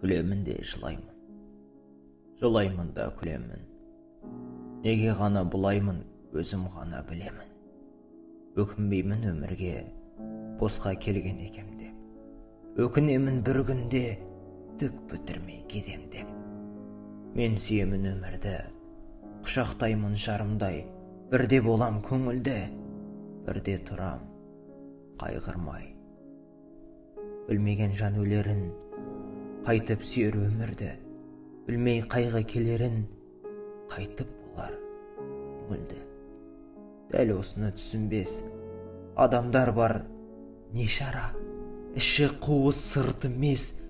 Күлемін де жылаймын, жылаймын да күлемін. Неге ғана бұлаймын, өзім ғана білемін. Өкінбеймін өмірге, босқа келген екем деп. Өкінемін бір күнде, түк бітірмей кетем деп. Мен сүйемін өмірді, құшақтаймын жарымдай. Бірде болам көңілді, бірде тұрам, қайғырмай. Білмеген жан өлерін, қайтып сүйер өмірді. Білмей қайғы келерін, қайтып болар көңілді. Дәл осыны түсінбес адамдар бар, не шара. Іші қуыс сырт емес,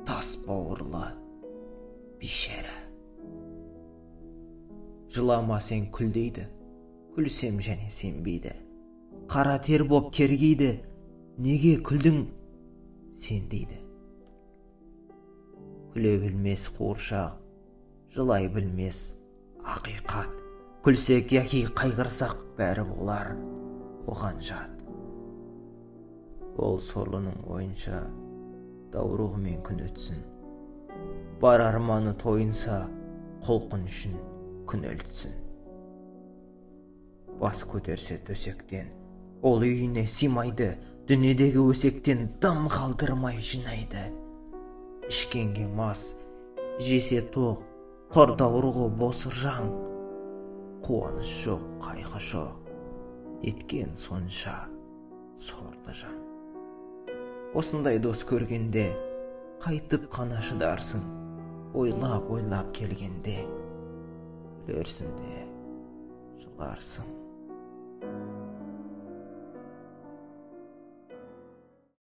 тас бауырлы бейшара. Жылама сен күл дейді, күлсем және сенбейді. Қара тер боп кергейді, неге күлдің сен дейді. Күле білмес қуыршақ, жылай білмес ақиқат. Күлсек яки қайғырсақ бәрі болар оған жат. Ол сорлының ойынша даурығымен күн өтсін. Бар арманы тойынса құлқын үшін күн өлтсін. Бас көтерсе төсектен, ол үйіне симайды. Дүниедегі өсектен дым қалдырмай жинайды. Ішкенге мас, жесе тоқ, құр даурығы босыр жан. Қуаныш жоқ, қайғы жоқ, еткен сонша сорлы жан. Осындай дос көргенде қайтып қана шыдарсың. Ойлап келгенде күлерсің де жыларсың.